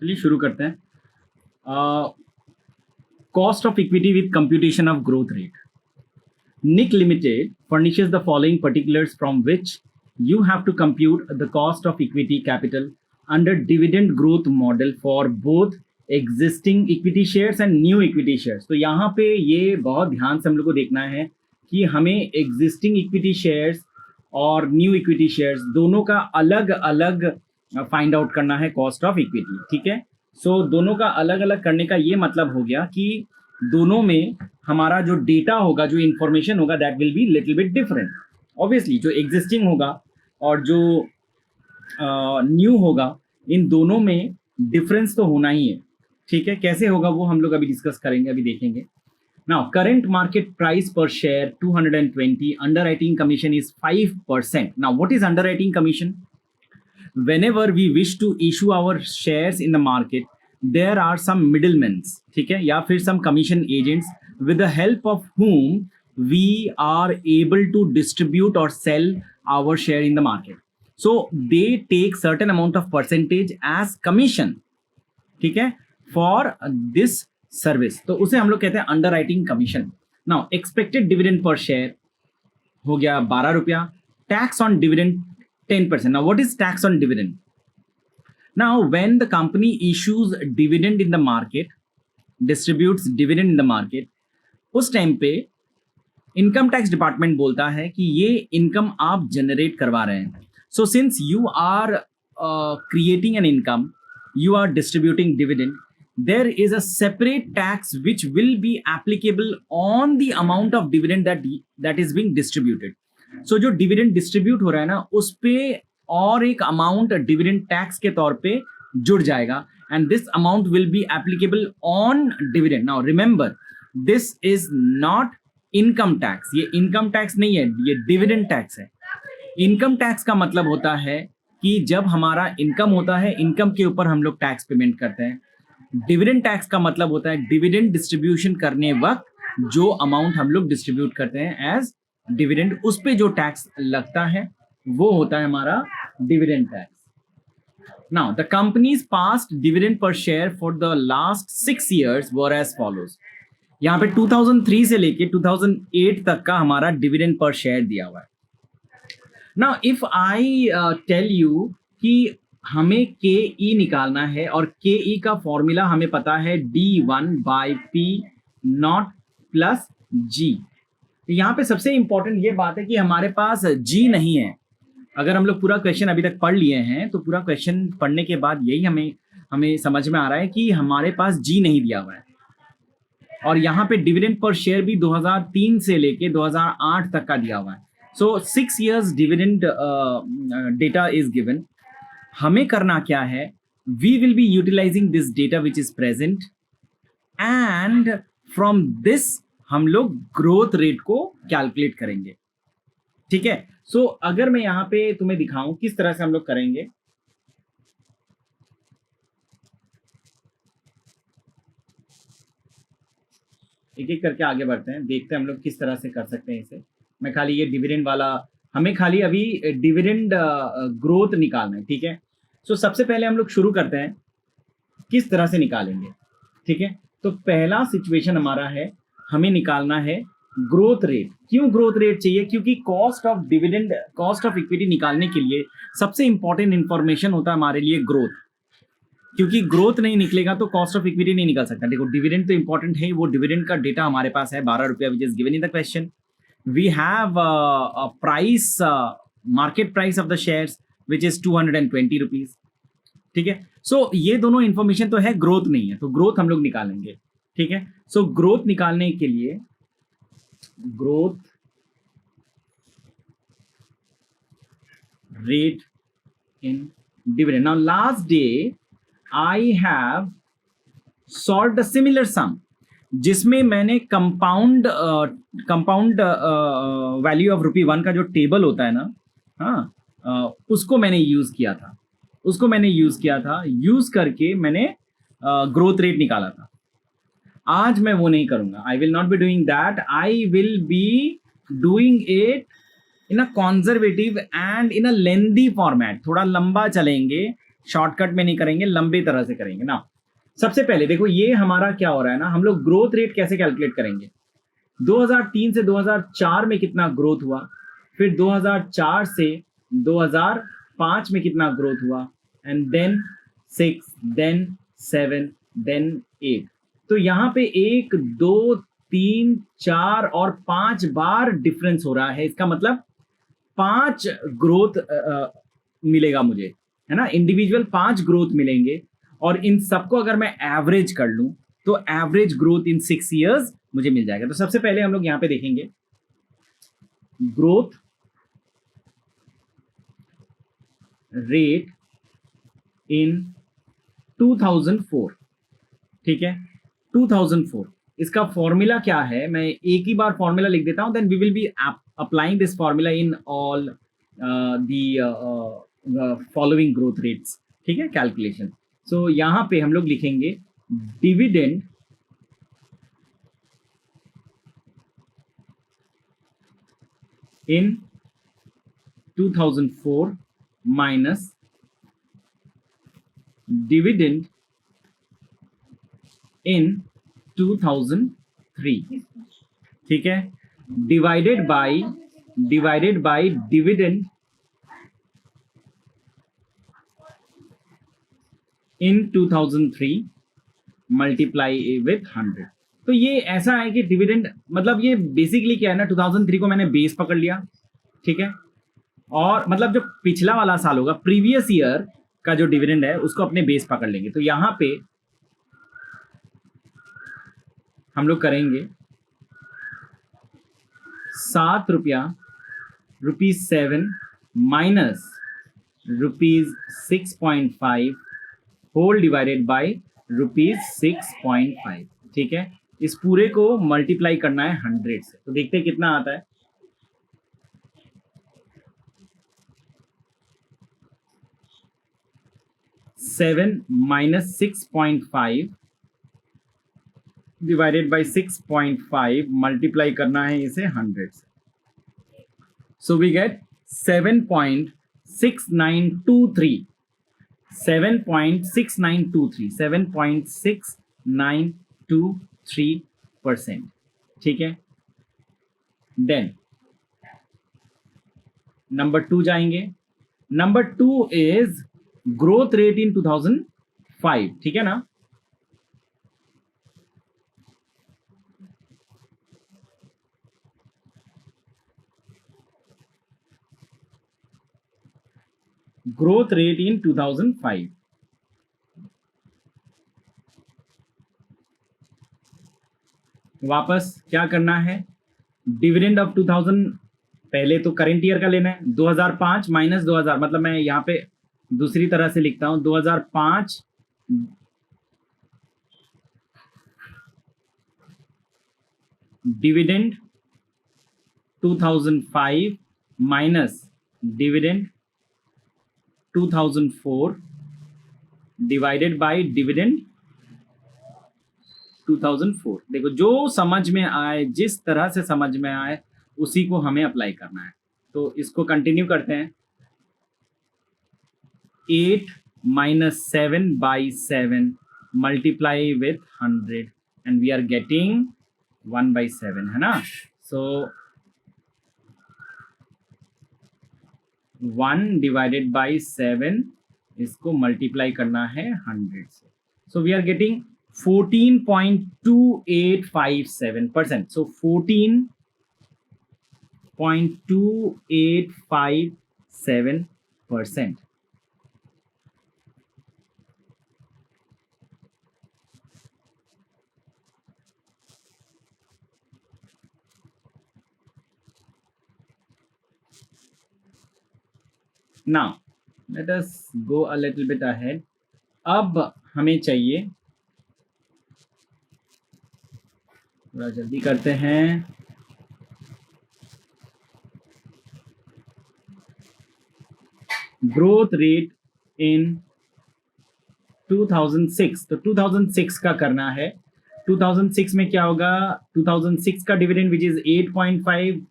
चलिए शुरू करते हैं। Cost of equity with computation of growth rate. NIC Limited furnishes the following particulars from which you have to compute the cost of equity capital under dividend growth model for both existing equity shares and new equity shares। तो यहाँ पे ये बहुत ध्यान से हम लोग को देखना है कि हमें existing equity shares और न्यू इक्विटी शेयर्स दोनों का अलग अलग फाइंड आउट करना है कॉस्ट ऑफ इक्विटी। ठीक है, सो दोनों का अलग अलग करने का ये मतलब हो गया कि दोनों में हमारा जो डेटा होगा, जो इंफॉर्मेशन होगा, that will be little bit different. Obviously जो एग्जिस्टिंग होगा और जो न्यू होगा, इन दोनों में डिफरेंस तो होना ही है। ठीक है, कैसे होगा वो हम लोग अभी डिस्कस करेंगे, अभी देखेंगे। Now, current market price per share 220. Underwriting commission is 5%. Now, what is underwriting commission? Whenever we wish to issue our shares in the market, there are some middlemen, ठीक है, या फिर some commission agents with the help of whom we are able to distribute or sell our share in the market. So they take certain amount of percentage as commission, ठीक है, for this service, तो उसे हम लोग कहते हैं underwriting commission. Now expected dividend पर share हो गया 12 रुपया। Tax on dividend 10%। Now what is tax on dividend? Now when the company issues dividend in the market, distributes dividend in the market, उस टाइम पे इनकम टैक्स डिपार्टमेंट बोलता है कि ये इनकम आप जनरेट करवा रहे हैं। So since you are creating an income, you are distributing dividend, there is a separate tax which will be applicable on the amount of dividend that is being distributed. So जो dividend distribute हो रहा है ना, उस पे और एक amount dividend tax के तौर पे जुड़ जाएगा, and this amount will be applicable on dividend. Now remember, this is not income tax. ये income tax नहीं है, ये dividend tax है। income tax का मतलब होता है कि जब हमारा इनकम होता है, इनकम के ऊपर हम लोग टैक्स पेमेंट करते हैं। डिविडेंड टैक्स का मतलब होता है डिविडेंड डिस्ट्रीब्यूशन करने वक्त जो अमाउंट हम लोग डिस्ट्रीब्यूट करते हैं एज डिविडेंड, उस पे जो टैक्स लगता है वो होता है हमारा dividend tax. Now the companies past dividend पर share for the last 6 years were as follows. यहाँ पे 2003 से लेके 2008 तक का हमारा डिविडेंड पर शेयर दिया हुआ है। Now, if I tell you कि हमें KE निकालना है और KE का फॉर्मूला हमें पता है D1/P0 प्लस G। यहाँ पे सबसे इंपॉर्टेंट ये बात है कि हमारे पास G नहीं है। अगर हम लोग पूरा क्वेश्चन अभी तक पढ़ लिए हैं तो पूरा क्वेश्चन पढ़ने के बाद यही हमें समझ में आ रहा है कि हमारे पास G नहीं दिया हुआ है। और यहाँ पे डिविडेंड पर शेयर भी 2003 से लेके 2008 तक का दिया हुआ है। So 6 years dividend data is given. हमें करना क्या है? We will be utilizing this data which is present, and from this हम लोग ग्रोथ रेट को कैलकुलेट करेंगे। ठीक है, सो अगर मैं यहाँ पे तुम्हें दिखाऊं किस तरह से हम लोग करेंगे। एक एक करके आगे बढ़ते हैं, देखते हैं हम लोग किस तरह से कर सकते हैं इसे। मैं खाली ये डिविडेंड वाला, हमें खाली अभी डिविडेंड ग्रोथ निकालना है। ठीक है, सो सबसे पहले हम लोग शुरू करते हैं किस तरह से निकालेंगे। ठीक है, तो पहला सिचुएशन हमारा है, हमें निकालना है ग्रोथ रेट। क्यों ग्रोथ रेट चाहिए? क्योंकि cost of dividend, cost of equity निकालने के लिए सबसे इंपॉर्टेंट इंफॉर्मेशन होता है हमारे लिए ग्रोथ। क्योंकि ग्रोथ नहीं निकलेगा तो कॉस्ट ऑफ इक्विटी नहीं निकल सकता। देखो डिविडेंड तो इंपॉर्टेंट है, वो डिविडेंड का डेटा हमारे पास है 12 रुपया विच is given in the question. We have a price, market price of the shares which is 220 rupees। ठीक है, सो ये दोनों इंफॉर्मेशन तो है, ग्रोथ नहीं है, तो ग्रोथ हम लोग निकालेंगे। ठीक है, सो ग्रोथ निकालने के लिए growth rate in dividend. Now last day I have solved a similar sum जिसमें मैंने कंपाउंड वैल्यू ऑफ ₹1 का जो टेबल होता है ना, हाँ, उसको मैंने यूज किया था, यूज करके मैंने ग्रोथ रेट निकाला था। आज मैं वो नहीं करूंगा, I will not be doing that. I will be doing it in a conservative and in a lengthy format. थोड़ा लंबा चलेंगे, शॉर्टकट में नहीं करेंगे, लंबे तरह से करेंगे ना। सबसे पहले देखो ये हमारा क्या हो रहा है ना, हम लोग ग्रोथ रेट कैसे कैलकुलेट करेंगे। 2003 से 2004 में कितना ग्रोथ हुआ, फिर 2004 से 2005 में कितना ग्रोथ हुआ, एंड देन 6, देन 7, देन 8। तो यहाँ पे 1, 2, 3, 4 और 5 बार डिफरेंस हो रहा है। इसका मतलब 5 ग्रोथ मिलेगा मुझे, है ना। इंडिविजुअल 5 ग्रोथ मिलेंगे, और इन सबको अगर मैं एवरेज कर लूं तो एवरेज ग्रोथ इन 6 इयर्स मुझे मिल जाएगा। तो सबसे पहले हम लोग यहां पे देखेंगे ग्रोथ रेट इन 2004, ठीक है। 2004 इसका फॉर्मूला क्या है, मैं एक ही बार फॉर्मूला लिख देता हूं, then we will be applying this formula in all the following growth rates, ठीक है, कैलकुलेशन। सो यहां पे हम लोग लिखेंगे dividend in 2004 minus dividend in 2003, ठीक है, divided by dividend in 2003 multiply with 100। तो ये ऐसा है कि डिविडेंड मतलब ये बेसिकली क्या है ना, 2003 को मैंने बेस पकड़ लिया, ठीक है, और मतलब जो पिछला वाला साल होगा, प्रीवियस ईयर का जो डिविडेंड है उसको अपने बेस पकड़ लेंगे। तो यहां पे हम लोग करेंगे 7 रुपया, ₹7 माइनस ₹6.5 होल डिवाइडेड बाय ₹6.5, ठीक है। इस पूरे को मल्टीप्लाई करना है 100 से, तो देखते हैं कितना आता है। 7 माइनस 6.5 डिवाइडेड बाय 6.5 मल्टीप्लाई करना है इसे 100 से, सो वी गेट 7.6923, 7.6923%, ठीक है। देन नंबर 2 जाएंगे। नंबर 2 इज ग्रोथ रेट इन 2005, ठीक है ना। ग्रोथ रेट इन 2005, वापस क्या करना है, डिविडेंड ऑफ 2000, पहले तो करेंट ईयर का लेना है, 2005 माइनस 2000, मतलब मैं यहाँ पे दूसरी तरह से लिखता हूं, 2005 dividend 2005 minus dividend 2004 divided by dividend 2004। देखो जो समझ में आए, जिस तरह से समझ में आए उसी को हमें अप्लाई करना है। तो इसको कंटिन्यू करते हैं। 8 minus 7 by 7 multiply with 100 and we are getting 1/7, है ना। सो 1 डिवाइडेड बाई 7 इसको मल्टीप्लाई करना है 100 से, so we are getting 14.2857%, so 14.2857%. Now let us go a little bit ahead. अब हमें चाहिए, थोड़ा जल्दी करते हैं, ग्रोथ रेट इन 2006। तो 2006 का करना है। 2006 में क्या होगा, 2006 का dividend which is 8.5,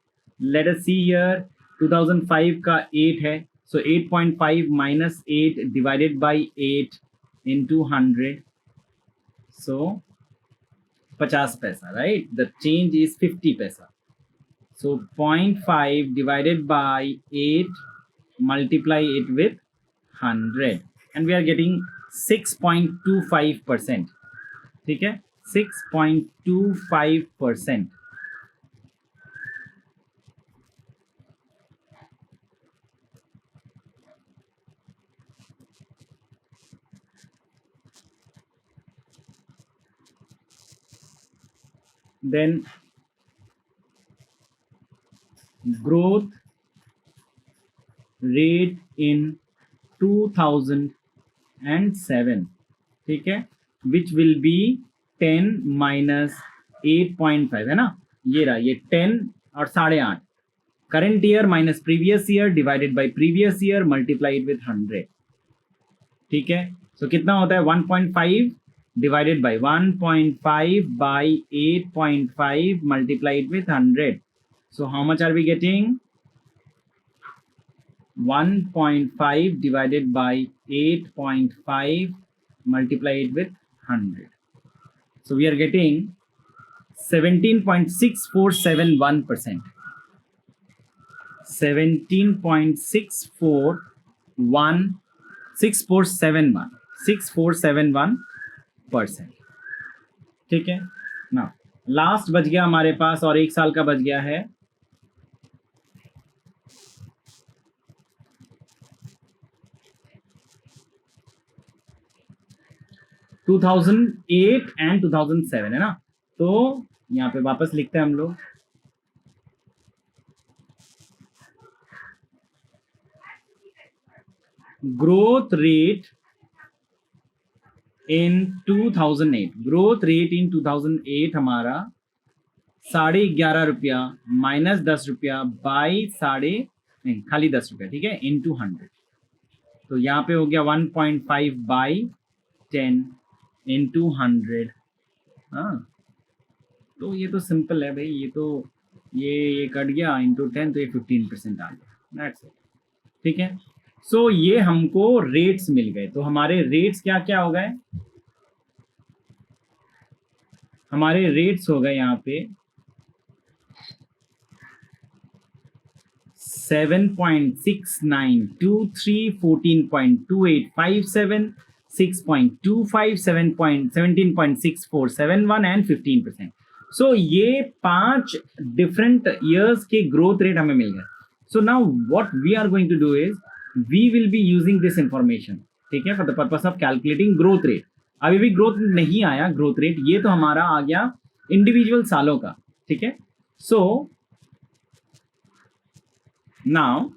late us see here 2005 का 8 है, So 8.5 minus 8 divided by 8 into 100. So 50 paisa, right? The change is 50 paisa. So 0.5 divided by 8, multiply it with 100, and we are getting 6.25%. ठीक है, 6.25%. Then growth rate in 2007, ठीक है, which will be 10 minus 8.5, है ना, ये रहा, ये 10 और 8.5, current year minus previous year divided by previous year, multiply it with 100. ठीक है, so कितना होता है 1.5 divided by 1.5 by 8.5, multiply it with 100. So how much are we getting? 1.5 divided by 8.5, multiply it with 100. So we are getting 17.6471%. 6471%. ठीक है ना, last बच गया हमारे पास और 1 साल का बच गया है 2008 एंड 2007, है ना। तो यहाँ पे वापस लिखते हैं हम लोग, ग्रोथ रेट इन 2008, ग्रोथ रेट इन 2008 हमारा 11.5 रुपया माइनस 10 रुपया बाई खाली 10 रुपया, ठीक है, इनटू 100। तो यहाँ पे हो गया 1.5 बाई 10 इंटू 100। हाँ, तो ये तो सिंपल है भाई, ये तो ये कट गया इंटू 10, तो ये 15% आ गया, दैट्स इट। ठीक है, सो ये हमको रेट्स मिल गए। तो हमारे रेट्स क्या क्या हो गए, हमारे रेट्स हो गए यहाँ पे 7.6923, 14.2857, 6.25, 17.6471 एंड 15%। सो ये 5 डिफरेंट ईयर्स के ग्रोथ रेट हमें मिल गए। So now what we are going to do is we will be using this information, ठीक है, for the purpose of calculating growth rate. अभी भी ग्रोथ नहीं आया ग्रोथ रेट, ये तो हमारा आ गया इंडिविजुअल सालों का, ठीक है। सो नाउ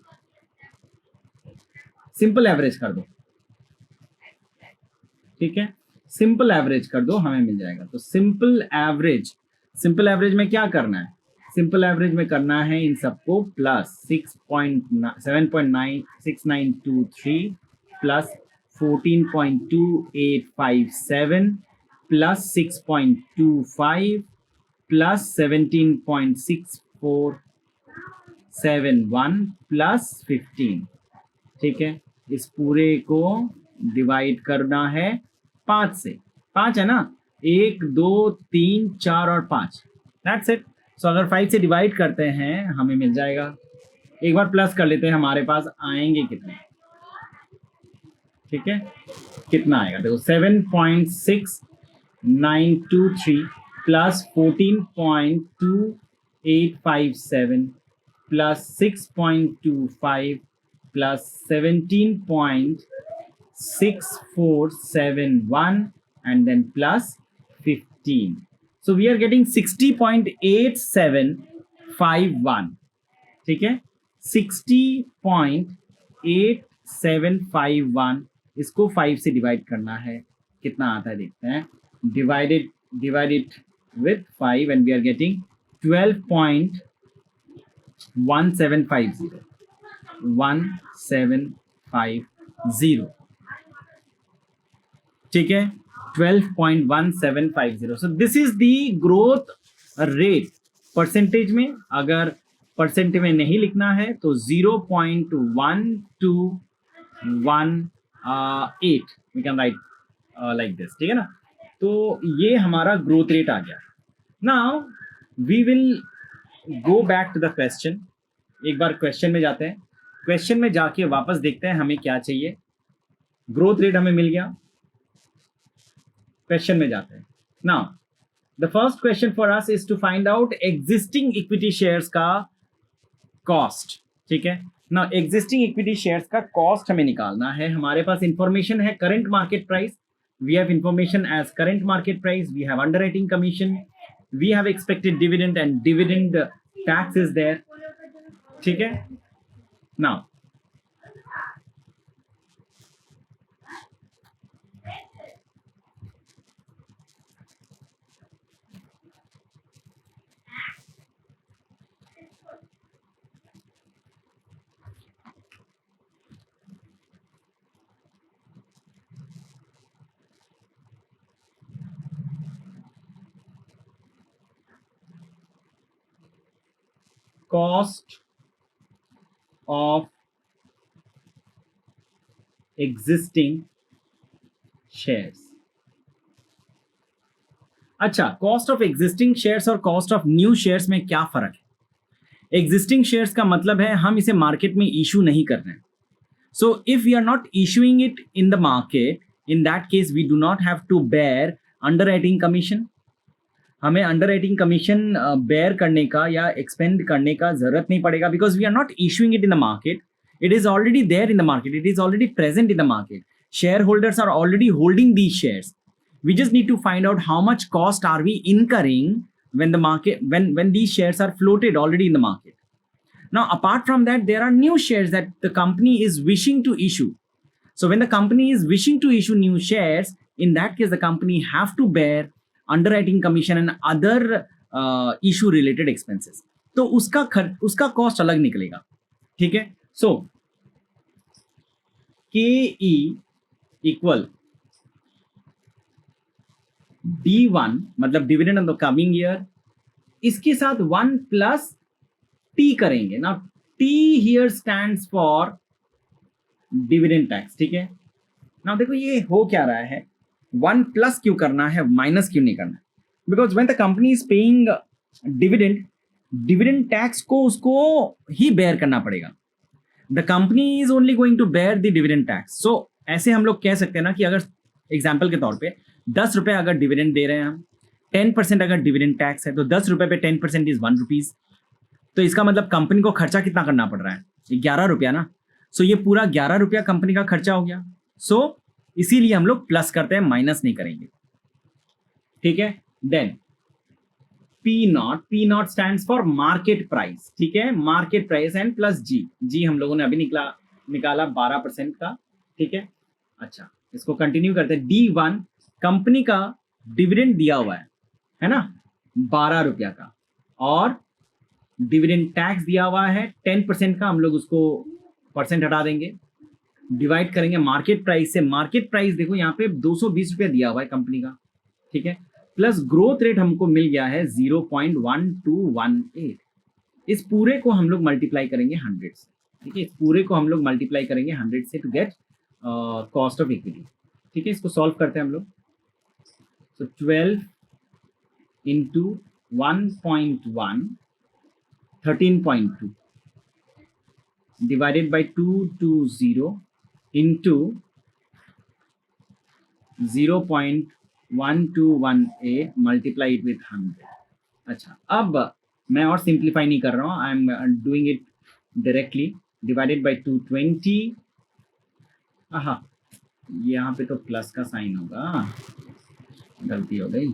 सिंपल एवरेज कर दो, ठीक है, सिंपल एवरेज कर दो, हमें मिल जाएगा। तो सिंपल एवरेज में क्या करना है, सिंपल एवरेज में करना है इन सबको plus 7.6923 plus 14.2857 plus 6.25 plus 17.6471 plus 15, ठीक है। इस पूरे को डिवाइड करना है 5 से, 5 है ना, 1 2 3 4 और 5, दैट्स इट। सो अगर 5 से डिवाइड करते हैं हमें मिल जाएगा, एक बार प्लस कर लेते हैं, हमारे पास आएंगे कितने, ठीक है, कितना आएगा देखो 7.6923 plus 14.2857 plus 6.25 plus 17.6471 and then plus 15. So we are getting 60.8751, ठीक है, 60.8751। इसको 5 से डिवाइड करना है, कितना आता है देखते हैं, divide it with 5 and we are getting 12.1750, ठीक है, 12.1750। So this is the growth rate. Percentage में अगर परसेंट में नहीं लिखना है तो 0.1218 we can write like this, ठीक है ना। तो ये हमारा ग्रोथ रेट आ गया। Now we will go back to the question. एक बार क्वेश्चन में जाते हैं, क्वेश्चन में जाके वापस देखते हैं हमें क्या चाहिए। ग्रोथ रेट हमें मिल गया, क्वेश्चन में जाते हैं। Now the first question for us is to find out existing equity shares का कॉस्ट, ठीक है ना। एग्जिस्टिंग इक्विटी शेयर्स का कॉस्ट हमें निकालना है। हमारे पास इंफॉर्मेशन है current market price, we have information as current market price, we have underwriting commission, we have expected dividend and dividend tax is there, ठीक है। Now cost of existing shares। अच्छा, कॉस्ट ऑफ एग्जिस्टिंग शेयर्स और cost of new shares में क्या फर्क है? Existing shares का मतलब है हम इसे मार्केट में इशू नहीं कर रहे हैं। So if we are not issuing it in the market, in that case we do not have to bear underwriting commission. हमें अंडरराइटिंग कमीशन बेयर करने का या एक्सपेंड करने का जरूरत नहीं पड़ेगा, because we are not issuing it in the market. It is already there in the market, it is already present in the market. Shareholders are already holding these shares. We just need to find out how much cost are we incurring when the market when these shares are floated already in the market. Now apart from that, there are new shares that the company is wishing to issue. So when the company is wishing to issue new shares, in that case the company have to bear underwriting commission and other issue related expenses. तो उसका cost अलग निकलेगा, ठीक है। So KE equal D1 मतलब dividend of the coming year, इसके साथ 1 plus T करेंगे ना। T here stands for dividend tax, ठीक है ना। देखो ये हो क्या रहा है, 1 प्लस क्यों करना है, माइनस क्यों नहीं करना है? Because when the company is paying dividend, dividend tax को उसको ही बेयर करना पड़ेगा। The company is only going to bear the dividend tax. So ऐसे हम लोग कह सकते हैं ना कि अगर एग्जाम्पल के तौर पे 10 रुपए अगर डिविडेंड दे रहे हैं हम, 10% अगर डिविडेंड टैक्स है, तो 10 रुपए पे 10% इज 1 रुपीज। तो इसका मतलब कंपनी को खर्चा कितना करना पड़ रहा है, 11 रुपया ना। सो ये पूरा 11 रुपया कंपनी का खर्चा हो गया। सो इसीलिए हम लोग प्लस करते हैं, माइनस नहीं करेंगे, ठीक है। Then P naught stands for market price, ठीक है। Market price and plus G हम लोगों ने अभी निकाला 12% का, ठीक है। अच्छा, इसको कंटिन्यू करते हैं। D1 कंपनी का डिविडेंड दिया हुआ है ना, 12 रुपया का, और डिविडेंड टैक्स दिया हुआ है 10% का। हम लोग उसको परसेंट हटा देंगे, डिवाइड करेंगे मार्केट प्राइस से। मार्केट प्राइस देखो यहाँ पे 220 रुपया दिया हुआ है कंपनी का, ठीक है। प्लस ग्रोथ रेट हमको मिल गया है 0.1218। इस पूरे को हम लोग मल्टीप्लाई करेंगे 100 से, ठीक है। इस पूरे को हम लोग मल्टीप्लाई करेंगे 100 से to get cost of equity, ठीक है। इसको सॉल्व करते हैं हम लोग। So 12 into 1.1, 13.2 divided by 220 into 0.1218 multiply it with 100। अच्छा, अब मैं और सिंप्लीफाई नहीं कर रहा हूँ, I am doing it directly. Divided by 220, हाँ यहाँ पे तो प्लस का साइन होगा, गलती हो गई,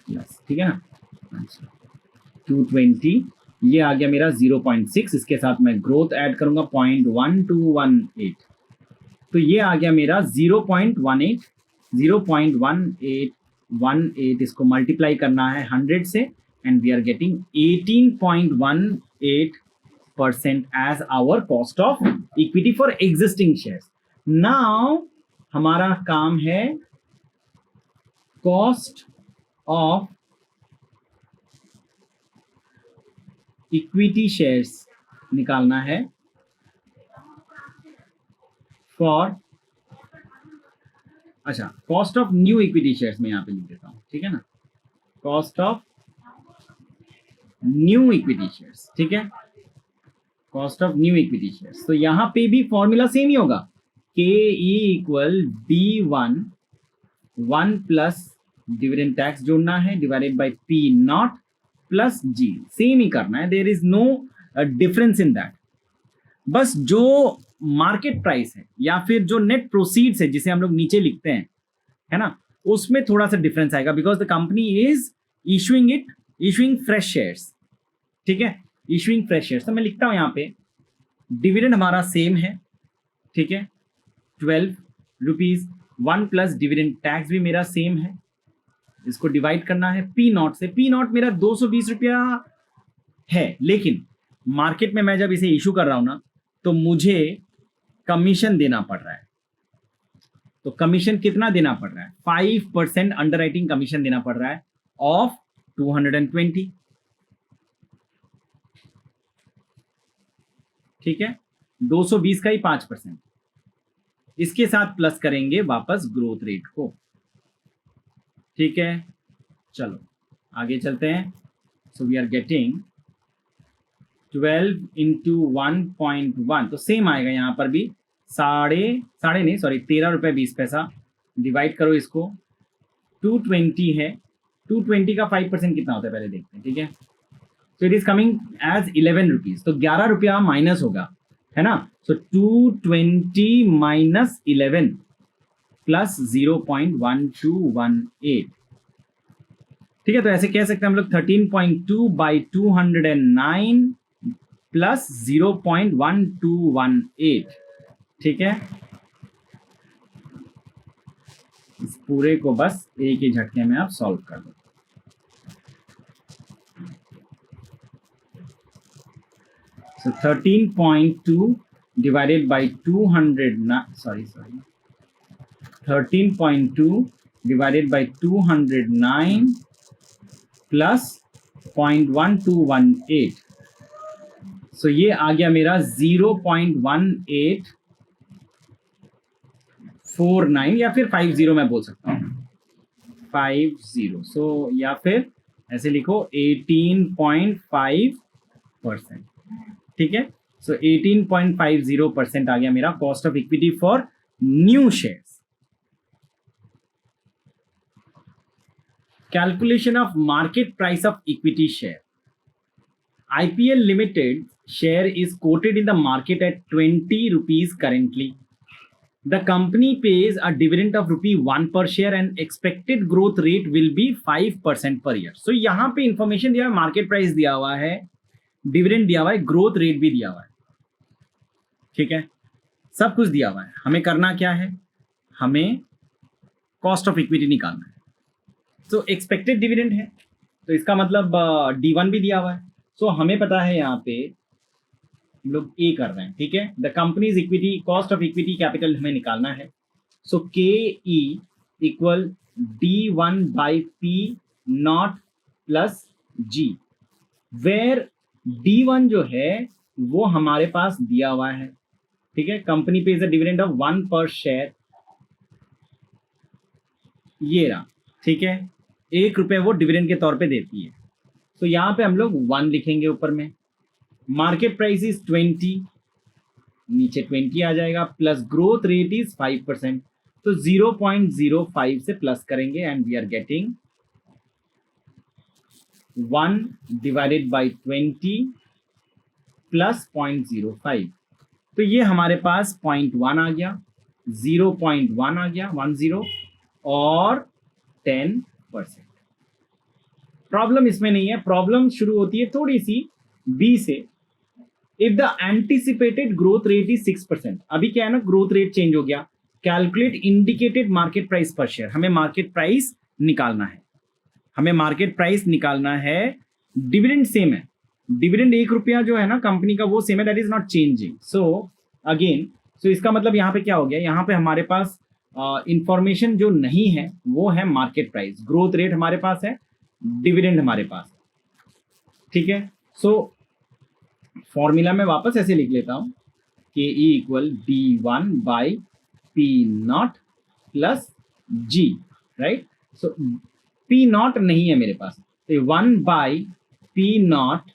प्लस, ठीक है ना। अच्छा, 220 ये आ गया मेरा 0.6, इसके साथ मैं ग्रोथ ऐड करूंगा 0.1218, तो ये आ गया मेरा 0.18। इसको मल्टीप्लाई करना है 100 से and we are getting 18.18% as our cost of equity for existing shares. Now हमारा काम है कॉस्ट ऑफ इक्विटी शेयर्स निकालना है फॉर, अच्छा cost of new equity shares में यहाँ पे लिख देता हूँ, ठीक है ना, cost of new equity shares, ठीक है, cost of new equity shares. तो यहाँ पे भी फॉर्मूला सेम ही होगा, के equal D1 1 plus dividend tax जोड़ना है divided by P naught plus G, same ही करना है, there is no difference in that. बस जो मार्केट प्राइस है या फिर जो नेट प्रोसीड्स है जिसे हम लोग नीचे लिखते हैं, है ना, उसमें थोड़ा सा डिफरेंस आएगा because the company is issuing fresh shares, ठीक है, इशूइंग फ्रेश शेयर्स। तो मैं लिखता हूं यहां पे डिविडेंड हमारा सेम है, ठीक है, 12 रुपीज, 1 प्लस डिविडेंड टैक्स भी मेरा सेम है, इसको डिवाइड करना है पी नॉट से। पी नॉट मेरा 220 रुपया है, लेकिन मार्केट में मैं जब इसे इशू कर रहा हूं ना तो मुझे कमीशन देना पड़ रहा है। तो कमीशन कितना देना पड़ रहा है? 5% अंडर राइटिंग कमीशन देना पड़ रहा है ऑफ 220, ठीक है, 220 का ही 5%, इसके साथ प्लस करेंगे वापस ग्रोथ रेट को, ठीक है। चलो आगे चलते हैं। So we are getting 12 into 1.1, तो सेम आएगा यहाँ पर भी, साढ़े नहीं सॉरी 13 रुपये 20 पैसा, डिवाइड करो इसको, 220 है, 220 का 5% कितना होता है पहले देखते हैं, ठीक है। So it is coming as 11 rupees, तो 11 रुपया माइनस होगा, है ना। सो 220 माइनस 11 प्लस 0.1218, ठीक है। तो ऐसे कह सकते हैं हम लोग 13.2 बाई 209 प्लस 0.1218, ठीक है। इस पूरे को बस एक ही झटके में आप सॉल्व कर दो। So 13.2 divided by 13.2 divided by 209 plus 0.1218, so ये आ गया मेरा 0.1849 या फिर 50 मैं बोल सकता हूँ, 50, सो या फिर ऐसे लिखो 18.5%, ठीक है। सो 18.50% आ गया मेरा cost of equity for new shares. Calculation of market price of equity share. IPL Limited share is quoted in the market at 20 rupees currently. The company pays a dividend of ₹1 per share and expected growth rate will be 5% per year. So यहाँ पे information दिया है, market price दिया हुआ है, dividend दिया हुआ है, ग्रोथ रेट भी दिया हुआ है, ठीक है, सब कुछ दिया हुआ है। हमें करना क्या है? हमें कॉस्ट ऑफ इक्विटी निकालना है। सो एक्सपेक्टेड डिविडेंड है, तो इसका मतलब D1 भी दिया हुआ है। सो हमें पता है यहाँ पे हम लोग ए कर रहे हैं, ठीक है। The company's equity, cost of equity capital हमें निकालना है। So KE equal D1 by P naught plus G, where D1 जो है वो हमारे पास दिया हुआ है, ठीक है। Company page a dividend of 1 पर शेयर, ये रहा, ठीक है, 1 रुपये वो डिविडेंड के तौर पे देती है। तो यहाँ पे हम लोग 1 लिखेंगे ऊपर में। मार्केट प्राइस इज 20, नीचे 20 आ जाएगा, प्लस ग्रोथ रेट इज 5%, तो 0.05 से प्लस करेंगे and we are getting 1 divided by 20 plus 0.05, तो ये हमारे पास 0.1 आ गया, 0.1 आ गया, 10 और 10%। प्रॉब्लम इसमें नहीं है, प्रॉब्लम शुरू होती है थोड़ी सी बी से। If the anticipated growth rate is 6%, अभी क्या है ना, ग्रोथ रेट चेंज हो गया। Calculate indicated market price per share, हमें मार्केट प्राइस निकालना है, हमें मार्केट प्राइस निकालना है। डिविडेंड सेम है, डिविडेंड 1 रुपया जो है ना कंपनी का वो सेम है, that is not changing. So again, so इसका मतलब यहाँ पे क्या हो गया, यहाँ पे हमारे पास इंफॉर्मेशन जो नहीं है वो है मार्केट प्राइस, ग्रोथ रेट हमारे पास है, डिविडेंड हमारे पास, ठीक है। सो फॉर्मूला में वापस ऐसे लिख लेता हूं, K E equal D1 by P naught plus G, right. So P naught नहीं है मेरे पास, तो 1 बाई पी नॉट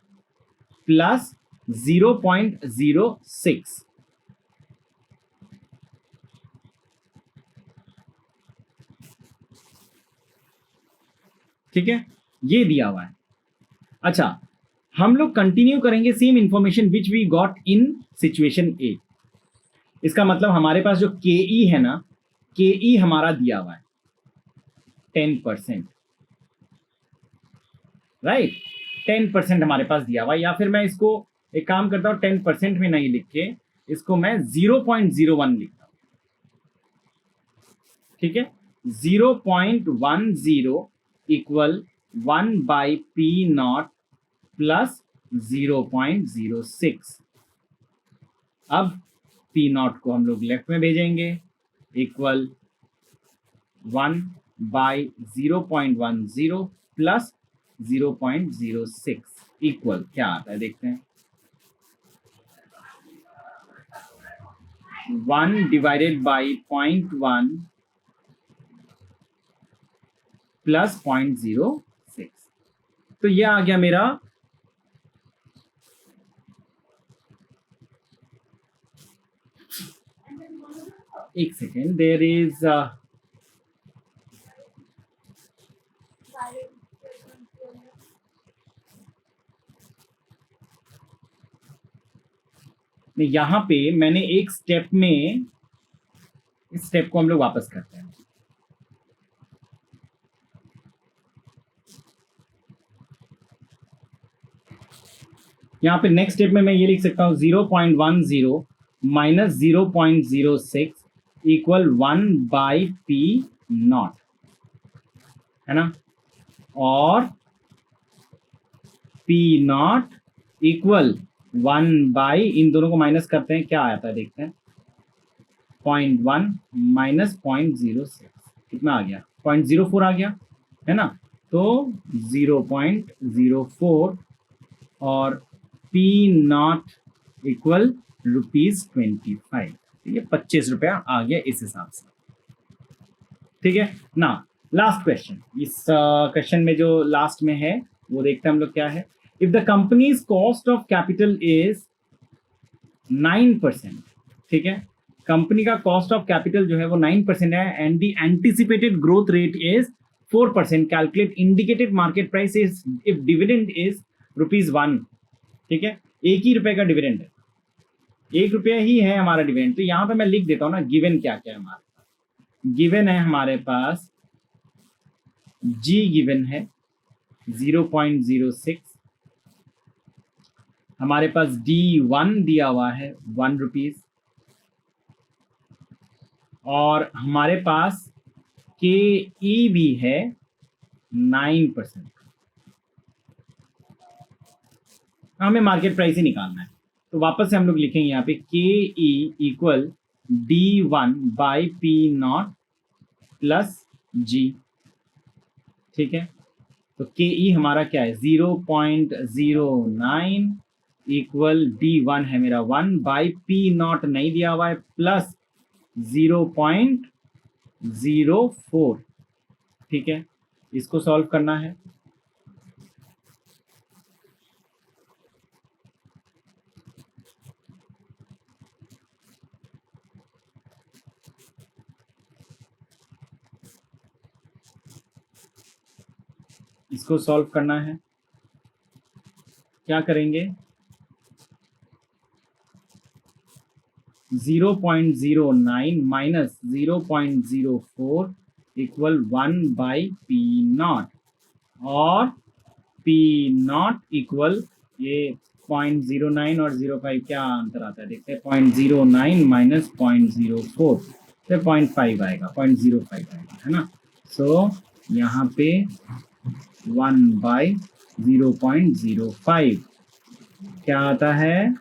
प्लस 0.06, ठीक है, ये दिया हुआ है। अच्छा, हम लोग कंटिन्यू करेंगे same information which we got in situation A. इसका मतलब हमारे पास जो के ई है ना, के ई हमारा दिया हुआ है 10%, राइट। 10% हमारे पास दिया हुआ है, या फिर मैं इसको एक काम करता हूं, 10% में नहीं लिख के इसको मैं 0.01 लिखता हूं, ठीक है। 0.10 equal 1 by P naught plus 0.06। अब पी नॉट को हम लोग लेफ्ट में भेजेंगे, इक्वल 1 बाई 0.10 प्लस 0.06 इक्वल क्या आता है देखते हैं, 1 डिवाइडेड बाई 0.1 प्लस 0.06। तो यह आ गया मेरा एक सेकेंड, देयर इज यहां पे मैंने एक स्टेप में, इस स्टेप को हम लोग वापस करते हैं। यहां पे नेक्स्ट स्टेप में मैं ये लिख सकता हूं 0.10 minus 0.06 equal 1 by P not, है ना, और पी नॉट इक्वल 1 बाई, इन दोनों को माइनस करते हैं, क्या आता है देखते हैं, 0.1 माइनस 0.06 कितना आ गया, 0.04 आ गया, है ना। तो 0.04 और पी नॉट इक्वल ₹25, ये 25 रुपया आ गया इस हिसाब से, ठीक है ना। लास्ट क्वेश्चन, इस क्वेश्चन में जो लास्ट में है वो देखते हैं हम लोग क्या है। If the companies cost of capital is 9%, ठीक है, कंपनी का कॉस्ट ऑफ कैपिटल जो है वो 9% है, and the anticipated growth rate is 4%, calculate indicated market price is if dividend is ₹1, ठीक है, एक ही रुपए का डिविडेंड है, 1 रुपया ही है हमारा डिविडेंड। तो यहां पे मैं लिख देता हूं ना, गिवन क्या क्या है हमारे पास। गिवन है हमारे पास, जी गिवन है 0.06, हमारे पास D1 दिया हुआ है ₹1, और हमारे पास के ई भी है 9%। हमें मार्केट प्राइस ही निकालना है, तो वापस से हम लोग लिखेंगे यहाँ पे K E equal D1 by P naught plus G, ठीक है। तो के ई हमारा क्या है 0.09 इक्वल D1 है मेरा 1 बाई पी नॉट नहीं दिया हुआ है प्लस 0.04, ठीक है, इसको सॉल्व करना है। इसको सॉल्व करना है, क्या करेंगे, 0.09 minus 0.04 equal 1 by P not, और पी नॉट इक्वल ये 0.09 और 0.5 क्या अंतर आता है देखते हैं, 0.09 माइनस 0.04 तो 0.5 आएगा, 0.05 आएगा, है ना। सो यहाँ पे 1 बाई 0.05 क्या आता है,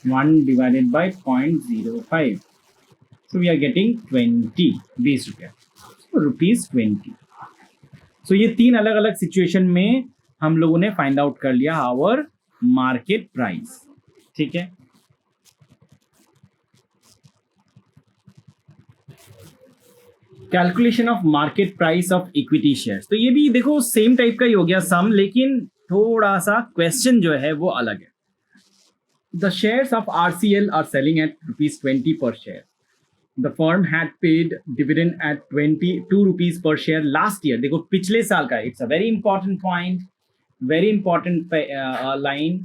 1 divided by 0.05, so we are getting 20 रुपया, so ₹20। सो ये तीन अलग अलग सिचुएशन में हम लोगों ने फाइंड आउट कर लिया आवर मार्केट प्राइस, ठीक है। Calculation of market price of equity shares, तो ये भी देखो सेम टाइप का ही हो गया सम, लेकिन थोड़ा सा क्वेश्चन जो है वो अलग है। The shares of RCL are selling at ₹20 per share. The firm had paid dividend at 22 rupees per share last year. देखो पिछले साल का, it's a very important point, very important line.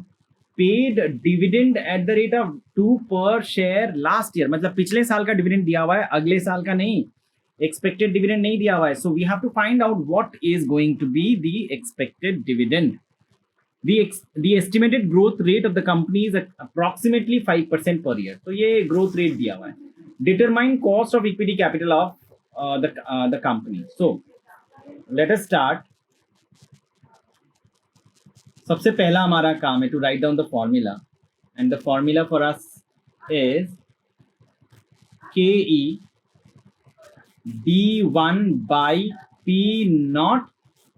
Paid dividend at the rate of 2 per share last year, मतलब पिछले साल का dividend दिया हुआ है, अगले साल का नहीं, एक्सपेक्टेड डिविडेंड नहीं दिया हुआ है। So we have to find out what is going to be the expected dividend. The estimated growth rate of the company is approximately 5% per year. तो ये growth rate दिया हुआ है। Determine cost of equity capital of the company. So let us start. सबसे पहला हमारा काम है to write down the formula, and the formula for us is KE D1 by P naught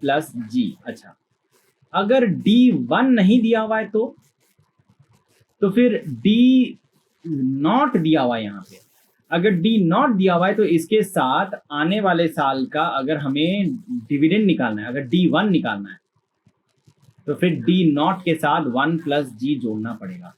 plus G। अच्छा, अगर D1 नहीं दिया हुआ है तो फिर D नॉट दिया हुआ है यहाँ पे। अगर D नॉट दिया हुआ है तो इसके साथ आने वाले साल का अगर हमें डिविडेंड निकालना है, अगर D1 निकालना है, तो फिर D नॉट के साथ 1 + G जोड़ना पड़ेगा,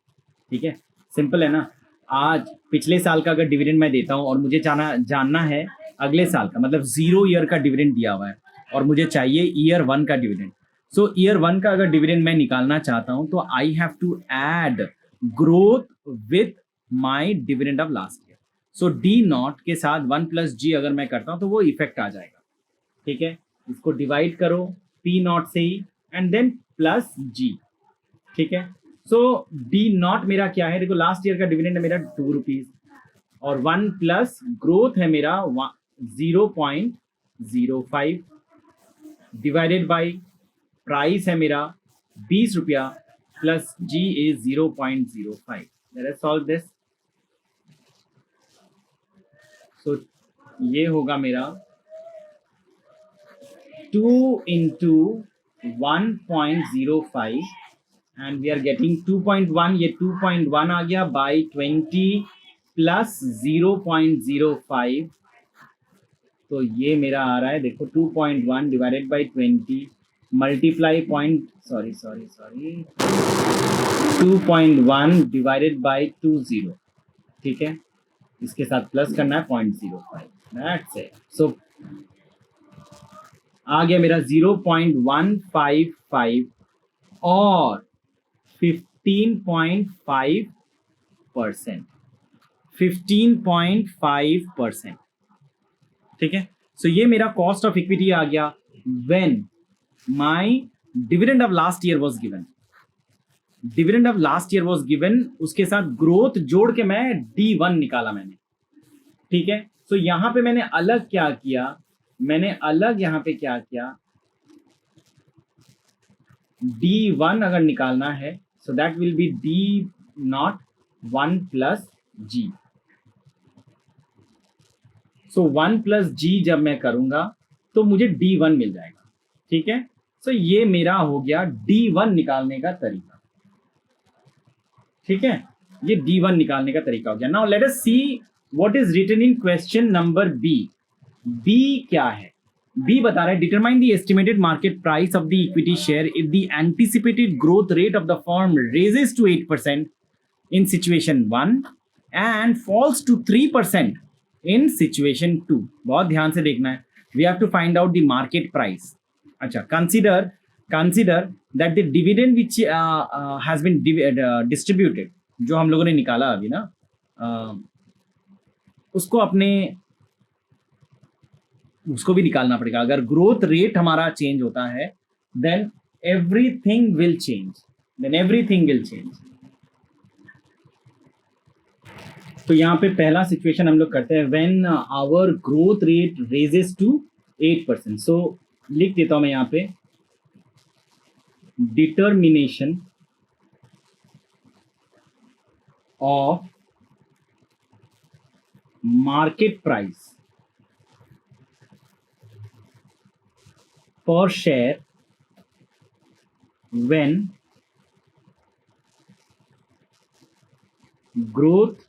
ठीक है। सिंपल है ना। आज पिछले साल का अगर डिविडेंड मैं देता हूं और मुझे जानना है अगले साल का, मतलब 0 ईयर का डिविडेंड दिया हुआ है और मुझे चाहिए ईयर 1 का डिविडेंड। सो ईयर 1 का अगर डिविडेंड मैं निकालना चाहता हूं तो I have to add growth with my dividend of last year. So D naught के साथ 1 + G अगर मैं करता हूं तो वो इफेक्ट आ जाएगा, ठीक है। इसको डिवाइड करो P नॉट से ही एंड देन प्लस G, ठीक है। सो D नॉट मेरा क्या है, देखो लास्ट ईयर का डिविडेंड है मेरा 2 रुपीज और 1 प्लस ग्रोथ है मेरा 0.05 डिवाइडेड बाई प्राइस है मेरा 20 रुपया plus G is 0.05। Let us solve this. So ये होगा मेरा 2 into 1.05 and we are getting 2.1, ये 2.1 आ गया बाई 20 प्लस 0.05, तो ये मेरा आ रहा है देखो 2.1 divided by 20 multiply 2.1 divided by 20, ठीक है। इसके साथ प्लस करना है 0.05, दैट्स इट। सो आ गया मेरा 0.155 और 15.5%, 15.5%, ठीक है। सो ये मेरा कॉस्ट ऑफ इक्विटी आ गया when my dividend of last year was given. Dividend of last year was given, उसके साथ ग्रोथ जोड़ के मैं D1 निकाला मैंने, ठीक है। सो यहां पे मैंने अलग क्या किया, मैंने अलग यहां पे क्या किया, D1 अगर निकालना है so that will be D not 1 + G। So 1 + G जब मैं करूंगा तो मुझे D1 मिल जाएगा, ठीक है। सो ये मेरा हो गया D1 निकालने का तरीका, ठीक है। ये D1 निकालने का तरीका हो गया। Now let us see what is written in question number B. B क्या है? बी बता रहा है determine the estimated market price of the equity share if the anticipated growth rate of the firm raises to 8% in situation 1 and falls to 3% in situation 2। बहुत ध्यान से देखना है। We have to find out the market price। अच्छा, consider that the dividend which has been distributed, जो हम लोगों ने निकाला अभी ना, उसको भी निकालना पड़ेगा। अगर ग्रोथ रेट हमारा चेंज होता है then everything will change। तो यहाँ पे पहला सिचुएशन हम लोग करते हैं when our growth rate raises to 8%। So लिख देता हूं मैं यहाँ पे determination of market price per share when growth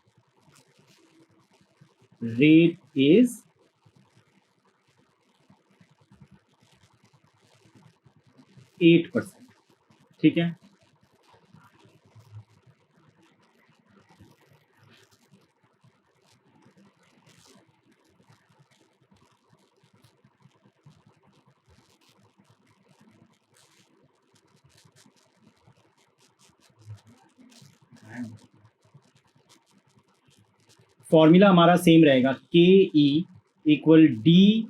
rate is 8%. ठीक है, फॉर्मूला हमारा सेम रहेगा, के ई इक्वल डी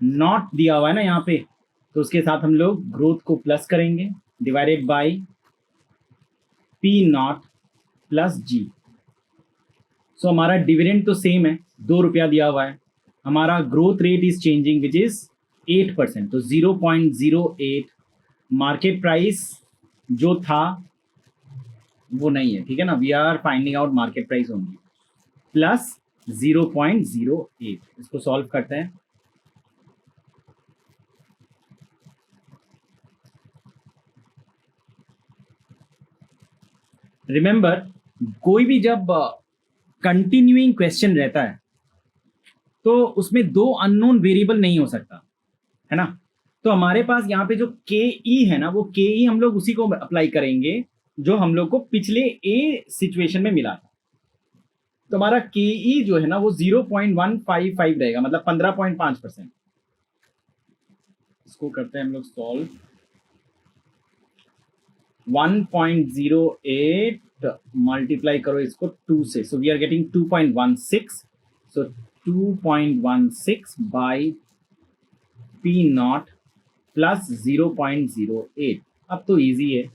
नॉट दिया हुआ है ना यहाँ पे, तो उसके साथ हम लोग ग्रोथ को प्लस करेंगे divided by P naught plus G. So हमारा डिविडेंड तो सेम है, 2 रुपया दिया हुआ है, हमारा growth rate is changing which is 8%, तो 0.08 मार्केट प्राइस जो था वो नहीं है, ठीक है ना, we are finding out market price only, plus 0.08। इसको सॉल्व करते हैं। रिमेंबर, कोई भी जब कंटिन्यूइंग क्वेश्चन रहता है तो उसमें 2 अननोन वेरिएबल नहीं हो सकता, है ना। तो हमारे पास यहाँ पे जो के ई है ना, वो के ई हम लोग उसी को अप्लाई करेंगे जो हम लोग को पिछले ए सिचुएशन में मिला था। तो हमारा के ई जो है ना वो 0.155 रहेगा, मतलब 15.5%। इसको करते हैं हम लोग सॉल्व। 1.08 मल्टीप्लाई करो इसको 2 से, so we are getting 2.16। So 2.16 by P naught plus 0.08। अब तो इजी है,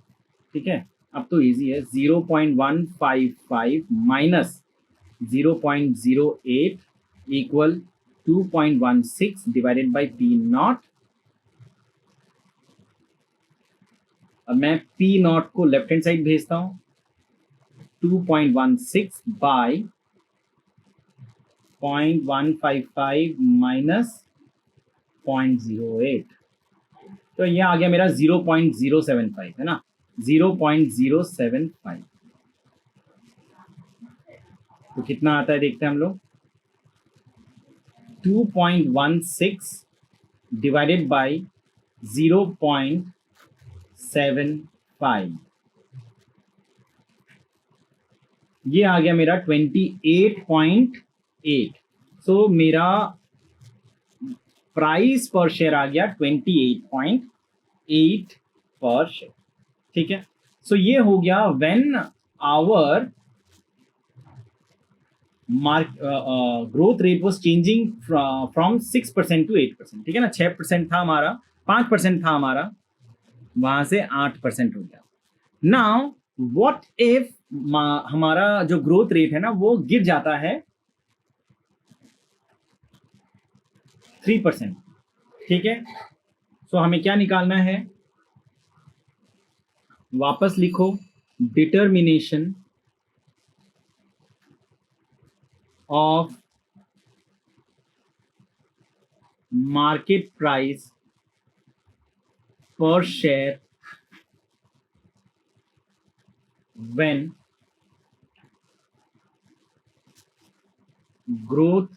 ठीक है, अब तो इजी है। 0.155 minus 0.08 equal 2.16 divided by P not. अब मैं पी नॉट को लेफ्ट हैंड साइड भेजता हूं, 2.16 बाई 0.155 माइनस 0.08, तो ये आ गया मेरा 0.075, है ना, 0.075। तो कितना आता है देखते हैं हम लोग, 2.16 डिवाइडेड बाई 0.75, ये आ गया मेरा 28.8। सो मेरा प्राइस पर शेयर आ गया 28.8 पर शेयर, ठीक है। सो ये हो गया when our growth rate was changing from 6% to 8%, ठीक है ना। 6% था हमारा, 5% था हमारा, वहां से 8% हो गया। नाउ व्हाट इफ हमारा जो ग्रोथ रेट है ना वो गिर जाता है 3%, ठीक है। सो हमें क्या निकालना है, वापस लिखो, determination of market price per share when growth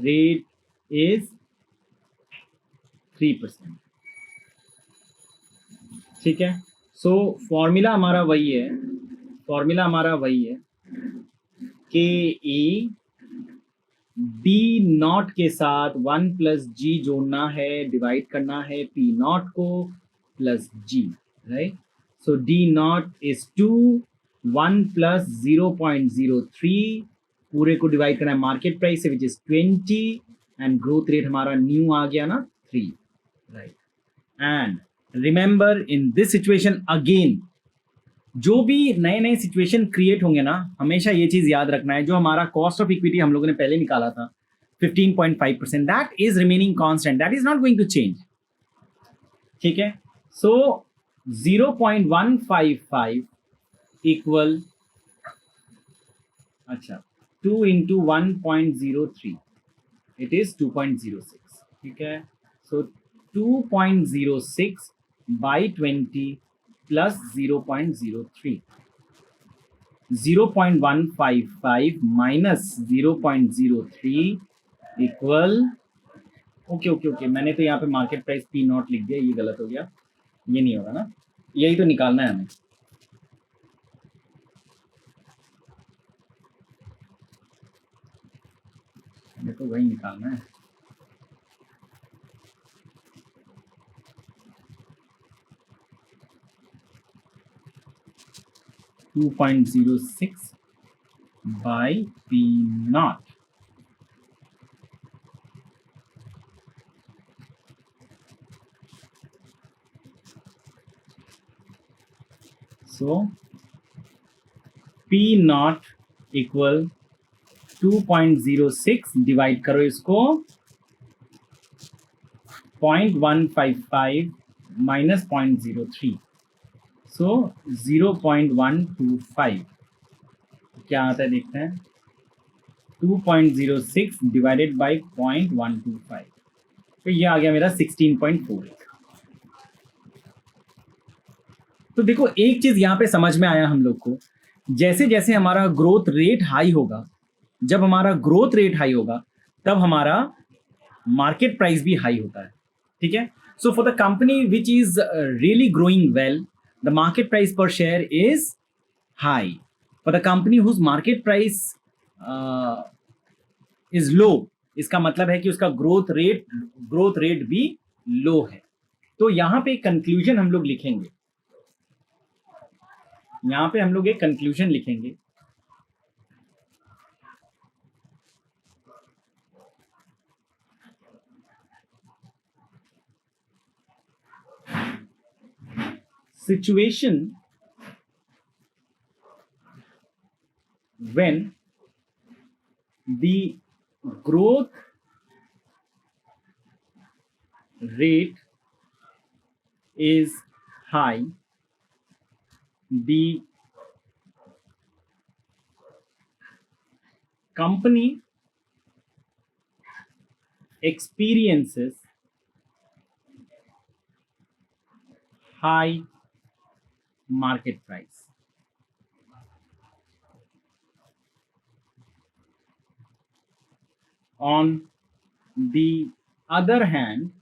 rate is 3%, ठीक है। सो फॉर्मूला हमारा वही है, फॉर्मूला हमारा वही है, के ई डी नॉट के साथ 1 प्लस जी जोड़ना है, डिवाइड करना है पी नॉट को plus G, right. So D naught is 2, 1 plus 0.03, पूरे को डिवाइड करना है मार्केट प्राइस से which is 20, and growth rate हमारा न्यू आ गया ना 3, right. And remember in this situation again, जो भी नए नए सिचुएशन क्रिएट होंगे ना, हमेशा ये चीज याद रखना है, जो हमारा कॉस्ट ऑफ इक्विटी हम लोगों ने पहले निकाला था 15.5%, that is remaining constant, that is not going to change, ठीक है। सो 0.155 इक्वल, अच्छा, 2 इंटू 1.03, इट इज 2.06, ठीक है। सो 2.06 by 20 plus 0.03. 0.155 minus 0.03 equal, okay, मैंने तो यहाँ पे मार्केट प्राइस पी नॉट लिख दिया, ये गलत हो गया, ये नहीं होगा ना, यही तो निकालना है हमें। हमें तो वही निकालना है। To 2.06 by P naught. So P naught equal 2.06, divide करो इसको 0.155 माइनस 0.03, सो 0.125 क्या आता है देखते हैं। 2.06 डिवाइडेड बाई 0.125, तो ये आ गया मेरा 16.48। तो देखो एक चीज यहां पे समझ में आया हम लोग को, जैसे जैसे हमारा ग्रोथ रेट हाई होगा, जब हमारा ग्रोथ रेट हाई होगा तब हमारा मार्केट प्राइस भी हाई होता है, ठीक है। So for the company which is really growing well, the market price per share is high. For the company whose market price is low, इसका मतलब है कि उसका ग्रोथ रेट भी लो है। तो यहां पे कंक्लूजन हम लोग लिखेंगे, यहां पे हम लोग एक कंक्लूजन लिखेंगे। Situation when the growth rate is high, the company experiences high market price. On the other hand,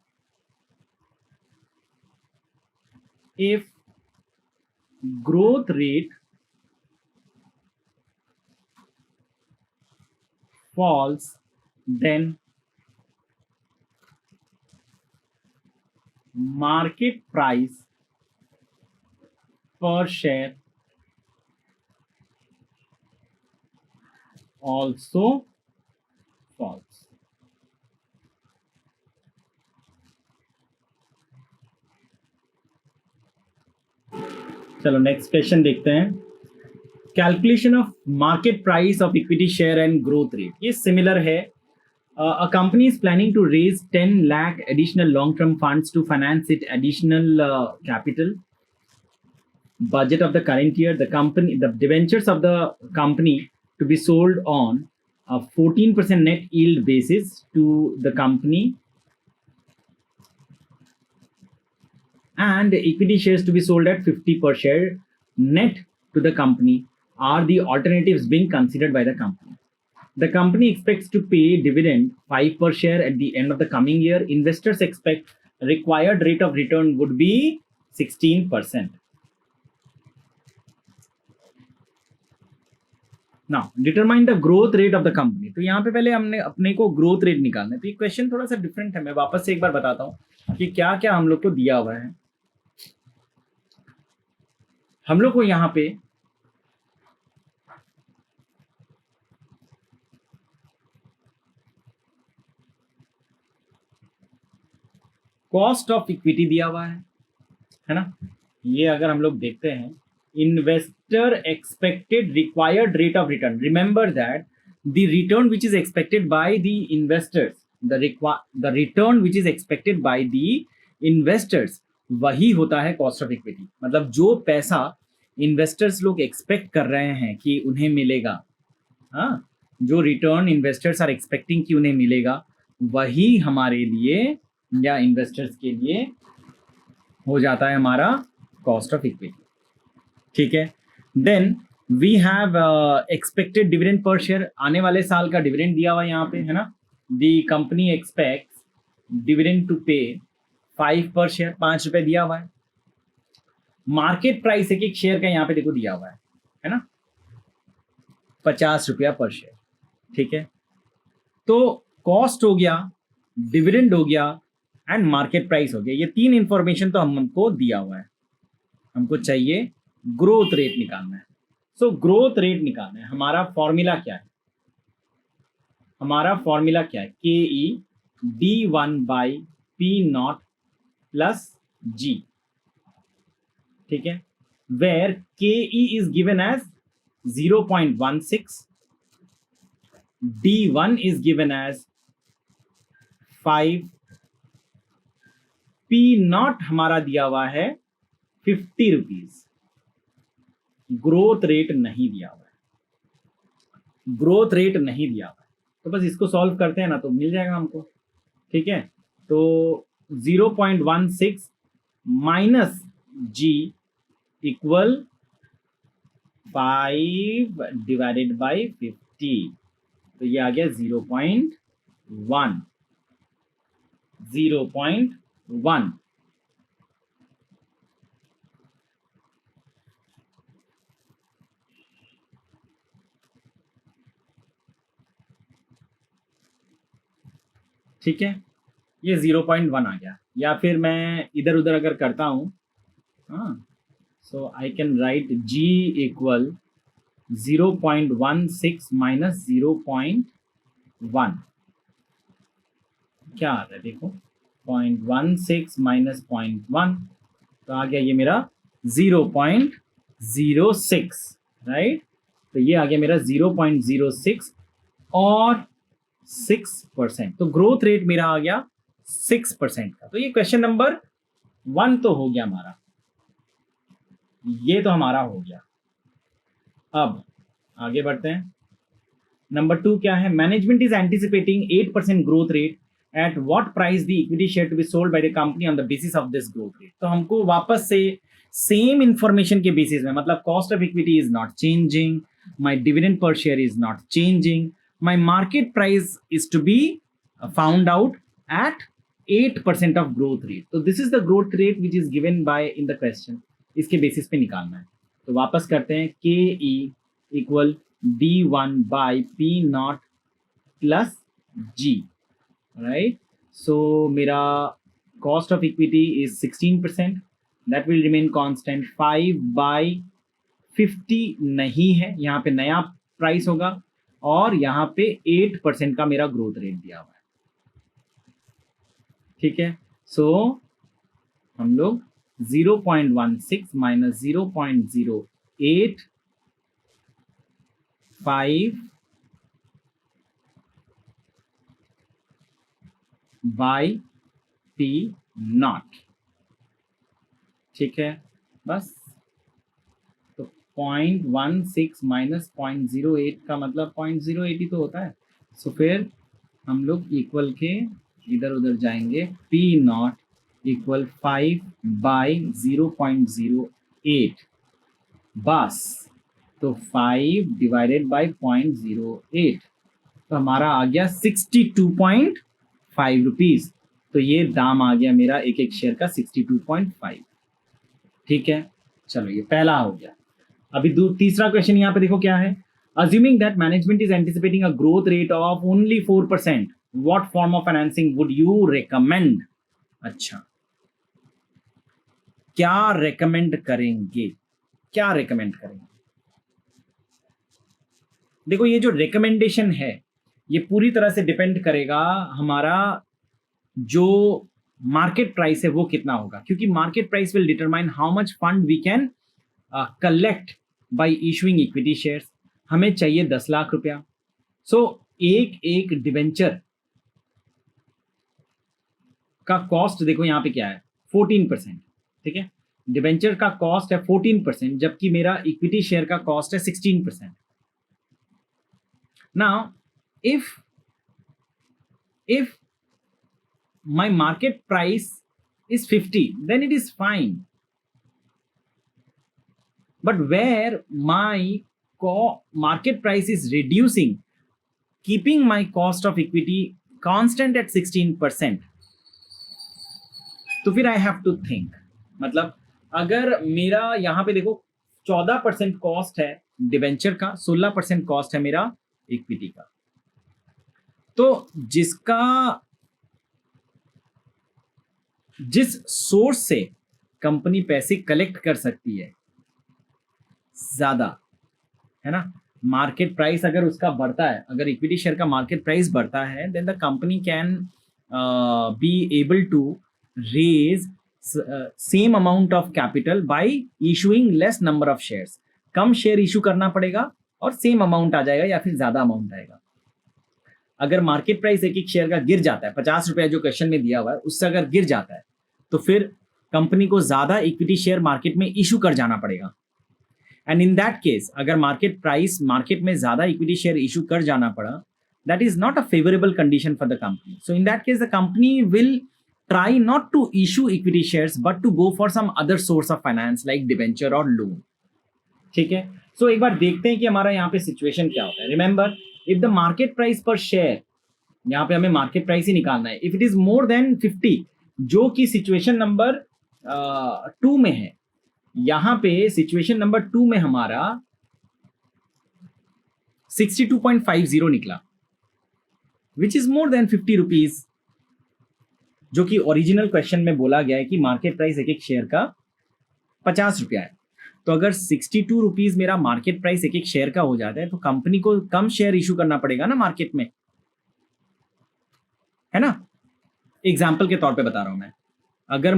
if growth rate falls, then market price per share also falls. चलो नेक्स्ट क्वेश्चन देखते हैं। Calculation of market price of equity share and growth rate, ये similar है। A company is planning to raise 10 lakh additional long-term funds to finance its additional capital budget of the current year. The debentures of the company to be sold on a 14% net yield basis to the company, and the equity shares to be sold at 50 per share net to the company are the alternatives being considered by the company. The company expects to pay dividend 5 per share at the end of the coming year. Investors expect required rate of return would be 16%. Now, determine the growth rate of the company. तो यहाँ पे पहले हमने अपने को growth rate निकालना है। तो ये क्वेश्चन थोड़ा सा डिफरेंट है, मैं वापस से एक बार बताता हूँ कि क्या क्या हम लोग को दिया हुआ है। हम लोग को यहाँ पे कॉस्ट ऑफ इक्विटी दिया हुआ है ना। ये अगर हम लोग देखते हैं, investor expected required rate of return, remember that the return which is expected by the investors, the return which is expected by the investors, वही होता है कॉस्ट ऑफ इक्विटी। मतलब जो पैसा इन्वेस्टर्स लोग एक्सपेक्ट कर रहे हैं कि उन्हें मिलेगा, हाँ, जो रिटर्न इन्वेस्टर्स आर एक्सपेक्टिंग कि उन्हें मिलेगा, वही हमारे लिए या इन्वेस्टर्स के लिए हो जाता है हमारा कॉस्ट ऑफ इक्विटी। ठीक है, then we have expected dividend पर शेयर, आने वाले साल का डिविडेंड दिया हुआ है यहाँ पे, है ना। The company expects dividend to pay 5 पर शेयर, 5 रुपए दिया हुआ है। मार्केट प्राइस एक एक शेयर का यहाँ पे देखो दिया हुआ है ना, 50 रुपया पर शेयर। ठीक है, तो कॉस्ट हो गया, डिविडेंड हो गया एंड मार्केट प्राइस हो गया, ये 3 इंफॉर्मेशन तो हमको दिया हुआ है। हमको चाहिए ग्रोथ रेट निकालना है। सो ग्रोथ रेट निकालना है, हमारा फॉर्मूला क्या है? हमारा फॉर्मूला क्या है? K E D1 by P naught plus G. ठीक है, where K E is given as 0.16, D1 is given as 5, P naught हमारा दिया हुआ है 50 रुपीज। ग्रोथ रेट नहीं दिया हुआ है, ग्रोथ रेट नहीं दिया हुआ है, तो बस इसको सॉल्व करते हैं ना तो मिल जाएगा हमको। ठीक है, तो 0.16 minus G equal 5 divided by 50, तो ये आ गया 0.1। ठीक है, ये 0.1 आ गया, या फिर मैं इधर उधर अगर करता हूं, हाँ, so I can write g equal 0.16 minus 0.1, क्या आता है देखो, 0.16 माइनस 0.1, तो आ गया ये मेरा 0.06, राइट। तो ये आ गया मेरा 0.06 और 6%, तो ग्रोथ रेट मेरा आ गया 6% का। तो ये क्वेश्चन नंबर 1 तो हो गया हमारा, ये तो हमारा हो गया। अब आगे बढ़ते हैं। नंबर 2 क्या है? Management is anticipating 8% growth rate at what price the equity share to be sold by the company on the basis of this growth rate. तो हमको वापस से सेम इंफॉर्मेशन के बेसिस में, मतलब cost of equity is not changing, my dividend पर share is not changing, my market price is to be found out at 8% of growth rate. तो this is the growth rate which is given by in the question, इसके basis पे निकालना है। तो वापस करते हैं, K E equal D1 by P naught plus G, right. So मेरा cost of equity is 16%, that will remain constant. 5 by 50 नहीं है, यहाँ पे नया प्राइस होगा, और यहाँ पे 8% का मेरा ग्रोथ रेट दिया हुआ है। ठीक है, सो हम लोग 0.16 माइनस 0.08 5 बाई पी नॉट। ठीक है, बस। तो 0.16 माइनस 0.08 का मतलब 0.08 ही तो होता है। सो फिर हम लोग इक्वल के इधर उधर जाएंगे, पी नॉट इक्वल 5 बाई 0.08, बस। तो 5 डिवाइडेड बाई 0.08, तो हमारा आ गया 62.5 रुपीज। तो ये दाम आ गया मेरा एक एक शेयर का 62.5। ठीक है, चलो ये पहला हो गया। अभी तीसरा क्वेश्चन यहाँ पे देखो क्या है। Assuming that management is anticipating a growth rate of only 4%, what form of financing would you recommend? अच्छा, क्या रेकमेंड करेंगे, क्या रेकमेंड करेंगे? देखो, ये जो रिकमेंडेशन है ये पूरी तरह से डिपेंड करेगा हमारा जो मार्केट प्राइस है वो कितना होगा, क्योंकि market price will determine how much fund we can collect by issuing equity shares. हमें चाहिए 10 लाख रुपया। सो एक डिबेंचर का कॉस्ट देखो यहाँ पे क्या है, 14%। ठीक है, डिबेंचर का कॉस्ट है 14%, जबकि मेरा इक्विटी शेयर का कॉस्ट है 16%। Now, if my market price is 50, then it is fine. But where my market price is reducing, keeping my cost of equity constant at 16%, तो फिर I have to think, मतलब अगर मेरा यहाँ पे देखो 14% कॉस्ट है डिवेंचर का, 16% कॉस्ट है मेरा इक्विटी का, तो जिस सोर्स से कंपनी पैसे कलेक्ट कर सकती है ज्यादा, है ना, मार्केट प्राइस अगर उसका बढ़ता है, अगर इक्विटी शेयर का मार्केट प्राइस बढ़ता है, then the company can be able to raise same amount of capital by issuing less number of shares. कम शेयर इशू करना पड़ेगा और सेम अमाउंट आ जाएगा या फिर ज्यादा अमाउंट आएगा. अगर मार्केट प्राइस एक एक शेयर का गिर जाता है, 50 रुपया जो क्वेश्चन में दिया हुआ है उससे अगर गिर जाता है, तो फिर कंपनी को ज्यादा इक्विटी शेयर मार्केट में इशू कर जाना पड़ेगा. एंड इन दैट केस अगर मार्केट में ज्यादा इक्विटी शेयर इशू कर जाना पड़ा, that is not a favourable condition for the company. So in that case the company will try not to issue equity shares but to go for some other source of finance like debenture और loan. ठीक है, सो एक बार देखते हैं कि हमारा यहाँ पे सिचुएशन क्या होता है. Remember, if the market price per share, यहाँ पे हमें मार्केट प्राइस ही निकालना है, if it is more than 50, जो कि सिचुएशन नंबर 2 में है. यहां पे सिचुएशन नंबर 2 में हमारा 62.50 निकला, which is more than 50 rupees, जो कि ओरिजिनल क्वेश्चन में बोला गया है कि मार्केट प्राइस एक एक शेयर का 50 रुपया है. तो अगर 62 रुपीज मेरा मार्केट प्राइस एक एक शेयर का हो जाता है, तो कंपनी को कम शेयर इशू करना पड़ेगा ना मार्केट में, है ना. एग्जाम्पल के तौर पे बता रहा हूं मैं, अगर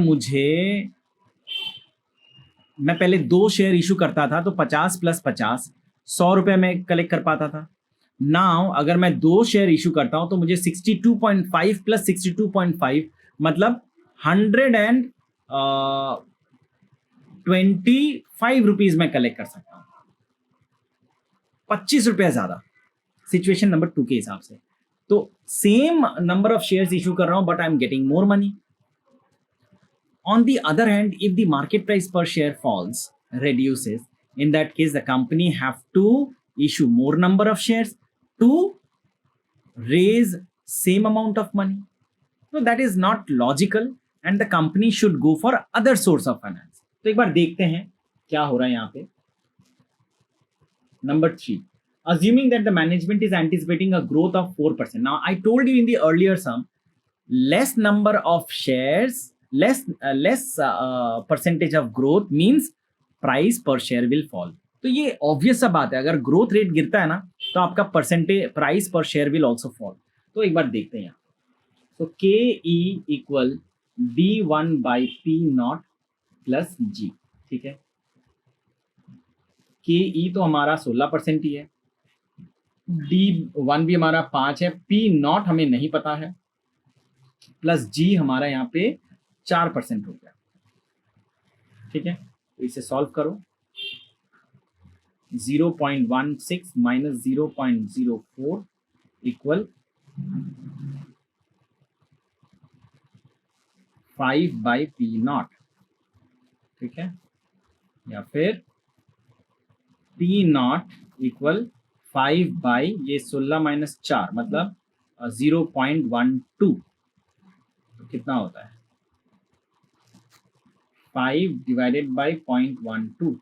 मैं पहले 2 शेयर इशू करता था तो 50 + 50 100 रुपए में कलेक्ट कर पाता था. नाउ अगर मैं 2 शेयर इशू करता हूं तो मुझे 62.5 + 62.5 मतलब 125 रुपीज में कलेक्ट कर सकता हूं, 25 रुपया ज्यादा सिचुएशन नंबर 2 के हिसाब से. तो same number of shares issue कर रहा हूं but I am getting more money. On the other hand, if the market price per share falls, reduces, in that case, the company have to issue more number of shares to raise same amount of money. So that is not logical and the company should go for other source of finance. तो एक बार देखते हैं क्या हो रहा है यहाँ पे. Number 3, assuming that the management is anticipating a growth of 4%. Now, I told you in the earlier sum, less number of shares, less percentage of growth means price per share will fall. तो ये obvious सा बात है, अगर growth rate गिरता है ना तो आपका price per share will also fall. तो एक बार देखते हैं यहाँ. तो के ई इक्वल D1/P0 + G. ठीक है, के ई तो हमारा 16% ही है, D1 भी हमारा 5 है, P0 हमें नहीं पता है, प्लस G हमारा यहाँ पे 4% हो गया. ठीक है, तो इसे सॉल्व करो. 0.16 - 0.04 इक्वल 5/P0. ठीक है, या फिर P0 इक्वल 5 ये 16 - 4 मतलब 0.12. तो कितना होता है? 5 divided by 0.12.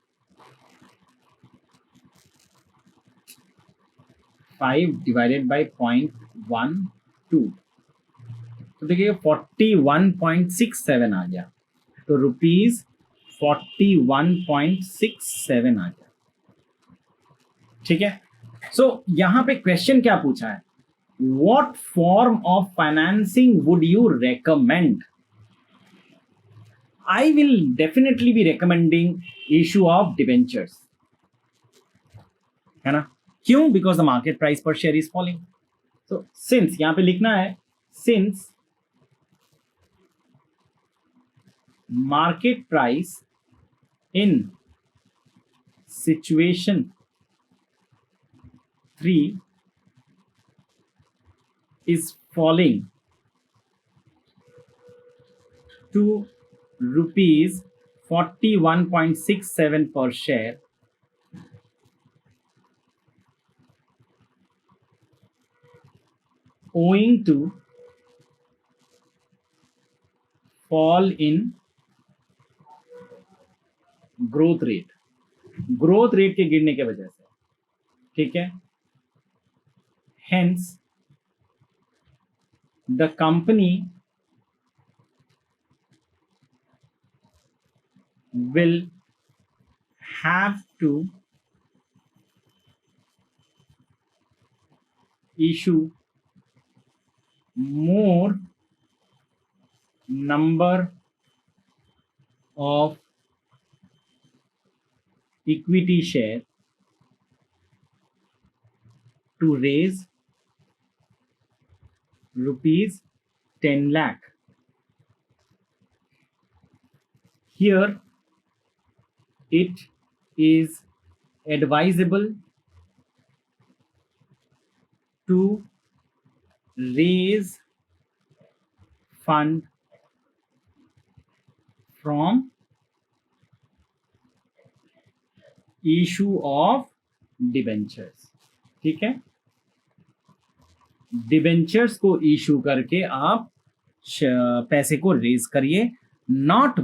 5 divided by 0.12. तो देखिए 41.67 आ गया. तो ₹41.67 आ गया. ठीक है, सो यहां पे क्वेश्चन क्या पूछा है? What form of financing would you recommend? I will definitely be recommending issue of debentures, है ना. क्यों? Because the market price per share is falling. So since यहां पे लिखना है, since market price in situation 3 is falling to rupees 41.67 per share owing to fall in growth rate, growth rate के गिरने के वजह से, ठीक है। Hence the company will have to issue more number of equity share to raise rupees 10 lakh. Here it is advisable to raise fund from issue of debentures, ठीक है। Debentures को इशू करके आप पैसे को रेज करिए, not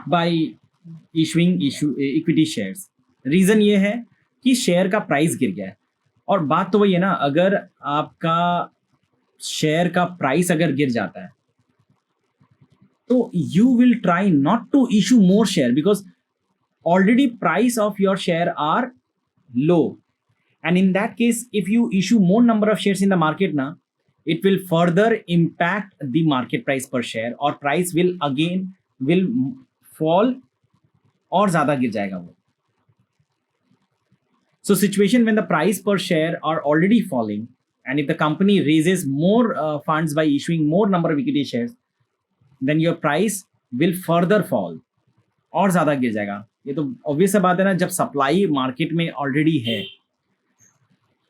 by issuing equity shares. Reason ये है कि शेयर का प्राइस गिर गया है, और बात तो वही है ना, अगर आपका शेयर का प्राइस अगर गिर जाता है तो you will try not to issue more share, because already price of your share are low, and in that case if you issue more number of shares in the market now, it will further impact the market price per share, or price will fall और ज्यादा गिर जाएगा वो। So situation when the price per share are already falling, and if the company raises more funds by issuing more number of equity shares, then your price will further fall, और ज्यादा गिर जाएगा। ये तो ऑब्वियस बात है ना, जब सप्लाई मार्केट में ऑलरेडी है,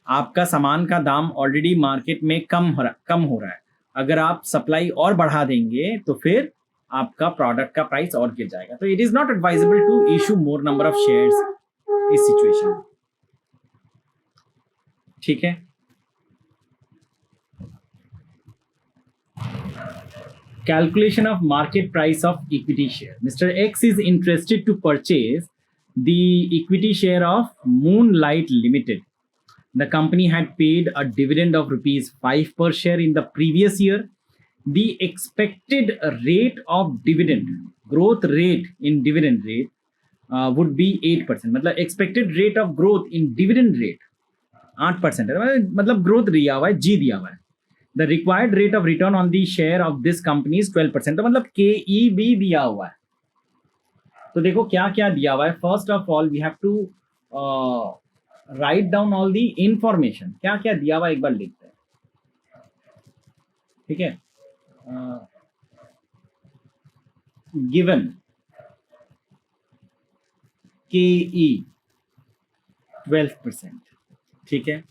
आपका सामान का दाम ऑलरेडी मार्केट में कम हो रहा है, अगर आप सप्लाई और बढ़ा देंगे तो फिर आपका प्रोडक्ट का प्राइस और गिर जाएगा। तो it is not advisable to issue more number of shares इस सिचुएशन में, ठीक है। Calculation of market price of equity share. Mr. X is interested to purchase the equity share of Moonlight Limited. The company had paid a dividend of rupees 5 per share in the previous year. The expected rate of dividend, growth rate in dividend rate would be 8%. मतलब expected rate of growth in dividend rate 8% है, मतलब growth दिया हुआ है, G दिया हुआ है। The required rate of return on the share of this company is 12%, तो मतलब KEB दिया हुआ है। तो देखो क्या क्या दिया हुआ है। First of all we have to write down all the information, क्या क्या दिया हुआ एक बार लिखते हैं, ठीक है। गिवन KE 12%, ठीक है।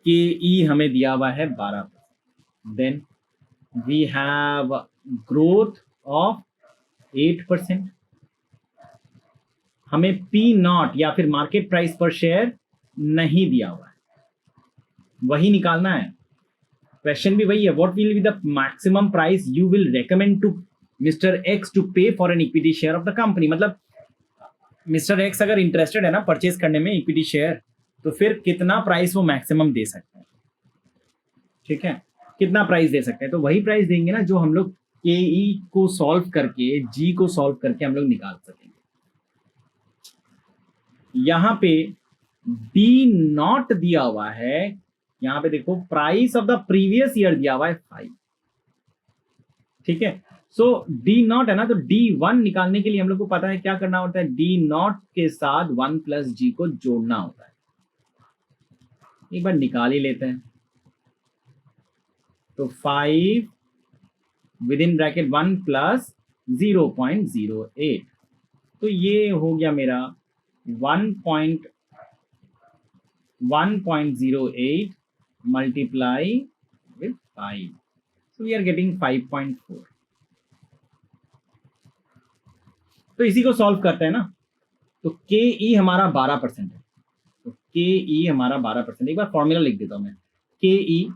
KE हमें दिया हुआ है 12%। Then we have growth of 8%। हमें P नॉट या फिर मार्केट प्राइस पर शेयर नहीं दिया हुआ है, वही निकालना है। क्वेश्चन भी वही है, what will be the maximum price you will recommend to mister X to pay for an equity share of the company. मतलब मिस्टर एक्स अगर इंटरेस्टेड है ना परचेज करने में इक्विटी शेयर, तो फिर कितना प्राइस वो मैक्सिमम दे सकते हैं, ठीक है। कितना प्राइस दे सकते हैं, तो वही प्राइस देंगे ना जो हम लोग KE को सॉल्व करके, G को सॉल्व करके हम लोग निकाल सकेंगे। यहां पे B नॉट दिया हुआ है, यहां पे देखो price of the previous year दिया हुआ है 5, ठीक है। सो D नॉट है ना, तो D1 निकालने के लिए हम लोग को पता है क्या करना होता है, D नॉट के साथ 1 प्लस G को जोड़ना होता है। एक बार निकाल ही लेते हैं। तो 5 विद इन ब्रैकेट 1 प्लस 0.08, तो ये हो गया मेरा 1.08 multiply with 5, so we are getting 5.4। तो इसी को सॉल्व करते हैं ना। तो के ई हमारा 12% है, तो के ई हमारा 12%। एक बार फॉर्मूला लिख देता हूं मैं, के ई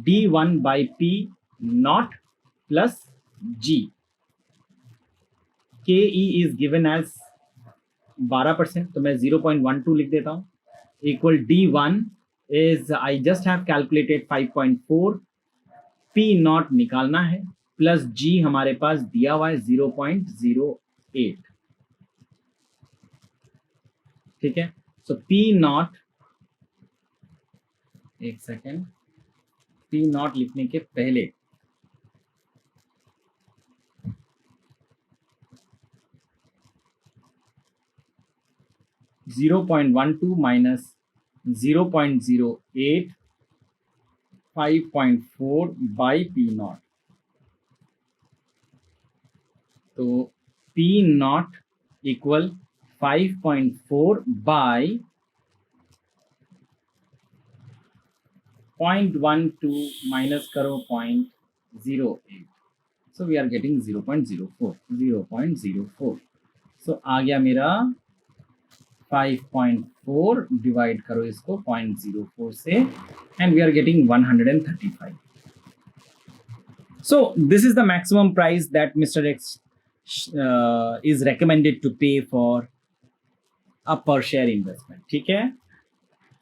D1/P नॉट प्लस जी। के ई इज गिवन एज 12%, तो मैं 0.12 लिख देता हूं, equal D1 is, I just have calculated 5.4, P not निकालना है, प्लस जी हमारे पास दिया हुआ है 0.08। ठीक है, सो पी नॉट, एक सेकेंड, पी नॉट लिखने के पहले 0.12 माइनस 0.08, 5.4 बाई पी नॉट। तो P naught equal 5.4 by 0.12 minus करो 0.08, so we are getting 0.04। So आ गया मेरा 5.4, डिवाइड करो इसको 0.04 से, and we are getting 135। So this is the maximum price that Mr. X is recommended to pay for a per share investment. ठीक है,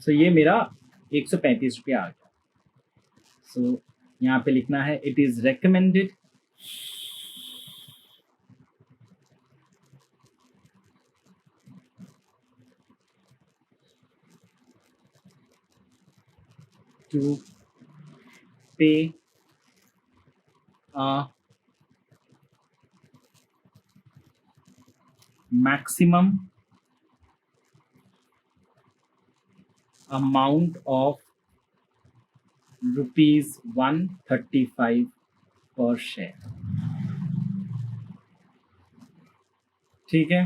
so ये मेरा 135 रुपया आ गया। so यहाँ पे लिखना है, it is recommended to pay a maximum amount of rupees 135 per share। ठीक है,